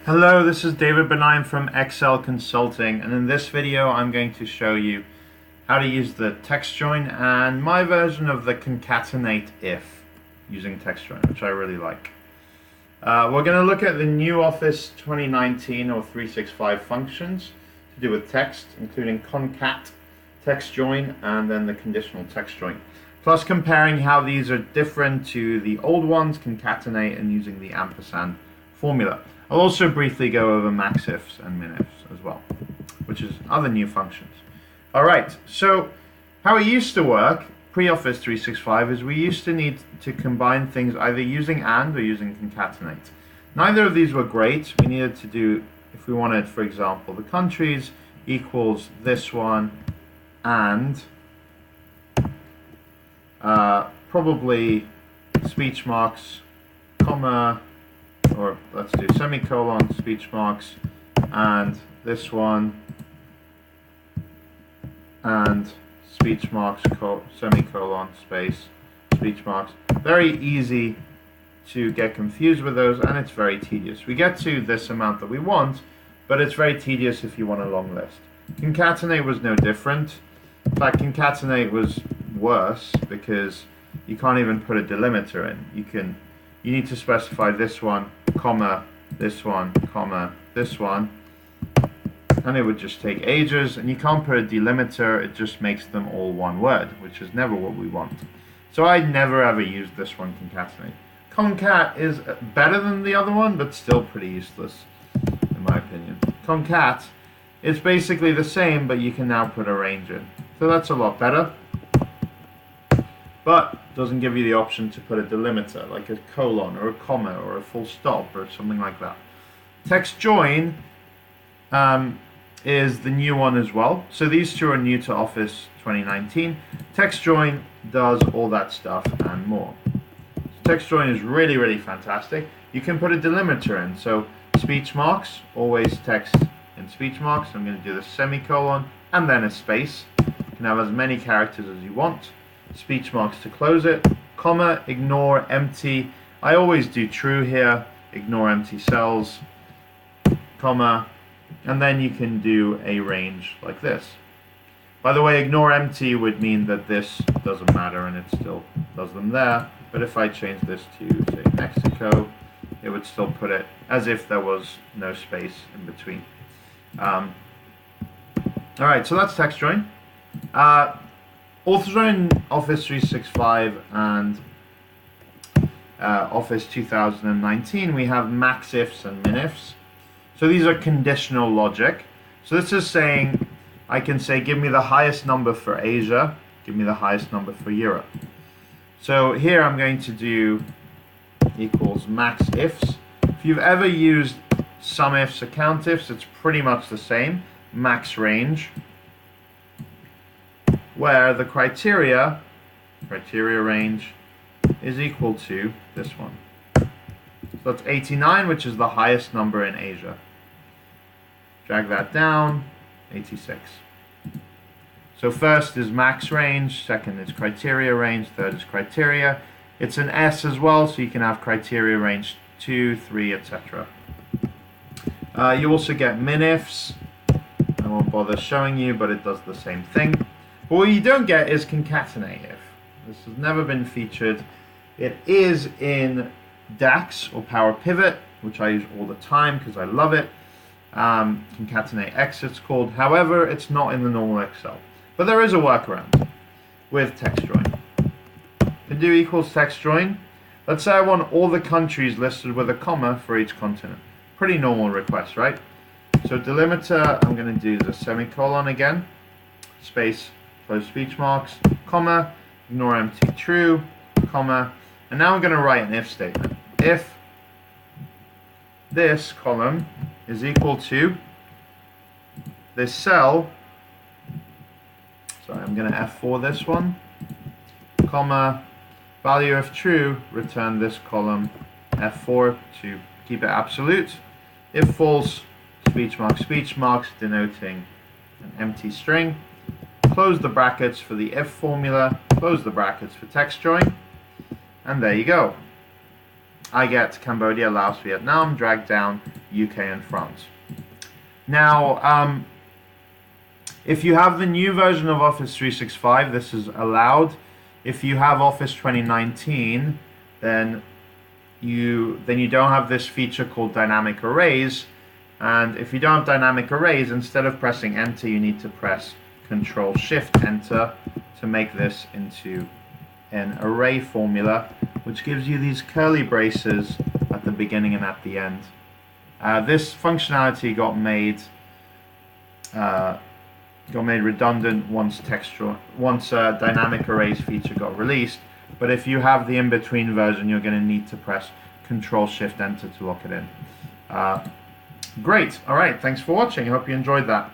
Hello, this is David Benign from Excel Consulting, and in this video I'm going to show you how to use the Textjoin and my version of the CONCATENATEIF using Textjoin, which I really like. We're going to look at the new Office 2019 or 365 functions to do with text, including concat, Textjoin, and then the conditional Textjoin. Plus comparing how these are different to the old ones, concatenate, and using the ampersand formula. I'll also briefly go over max ifs and min ifs as well, which is other new functions. Alright, so how it used to work pre-Office 365 is we used to need to combine things either using AND or using concatenate. Neither of these were great. We needed to do, if we wanted, for example, the countries equals this one and probably speech marks, comma, or let's do semicolon, speech marks, and this one, and speech marks, semicolon, space, speech marks. Very easy to get confused with those, and it's very tedious. We get to this amount that we want, but it's very tedious if you want a long list. Concatenate was no different. In fact, concatenate was worse because you can't even put a delimiter in. You need to specify this one, comma, this one, comma, this one, and it would just take ages, and you can't put a delimiter. It just makes them all one word, which is never what we want. So I never ever used this one, concatenate. Concat is better than the other one, but still pretty useless in my opinion. Concat is basically the same, but you can now put a range in. So that's a lot better, but doesn't give you the option to put a delimiter, like a colon or a comma or a full stop or something like that. Textjoin is the new one as well. So these two are new to Office 2019. Textjoin does all that stuff and more. So Textjoin is really, really fantastic. You can put a delimiter in. So speech marks, always text in speech marks. I'm going to do the semicolon and then a space. You can have as many characters as you want. Speech marks to close it, comma, ignore empty. I always do true here, ignore empty cells, comma, and then you can do a range like this. By the way, ignore empty would mean that this doesn't matter and it still does them there, but if I change this to, say, Mexico, it would still put it as if there was no space in between. Alright, so that's Textjoin. Also in Office 365 and Office 2019, we have max ifs and min ifs. So these are conditional logic. So this is saying, I can say, give me the highest number for Asia, give me the highest number for Europe. So here I'm going to do equals max ifs. If you've ever used sum ifs or count ifs, it's pretty much the same, max range, where the criteria range is equal to this one. So that's 89, which is the highest number in Asia. Drag that down, 86. So first is max range, second is criteria range, third is criteria. It's an S as well, so you can have criteria range 2, 3, etc. You also get min ifs. I won't bother showing you, but it does the same thing. But what you don't get is CONCATENATEIF. This has never been featured. It is in DAX or Power Pivot, which I use all the time because I love it. CONCATENATEX it's called. However, it's not in the normal Excel. But there is a workaround with Textjoin. To do equals Textjoin, let's say I want all the countries listed with a comma for each continent. Pretty normal request, right? So delimiter, I'm going to do the semicolon again, space, close speech marks, comma, ignore empty, true, comma, and now I'm going to write an if statement. If this column is equal to this cell, sorry, I'm going to F4 this one, comma, value of true, return this column, F4 to keep it absolute. If false, speech marks denoting an empty string. Close the brackets for the if formula, close the brackets for Textjoin, and there you go. I get Cambodia, Laos, Vietnam, drag down UK and France. Now, if you have the new version of Office 365, this is allowed. If you have Office 2019, then you don't have this feature called dynamic arrays. And if you don't have dynamic arrays, instead of pressing enter, you need to press Control-Shift-Enter to make this into an array formula, which gives you these curly braces at the beginning and at the end. This functionality got made redundant once dynamic arrays feature got released. But if you have the in-between version, you're going to need to press Control-Shift-Enter to lock it in. Great. All right. Thanks for watching. I hope you enjoyed that.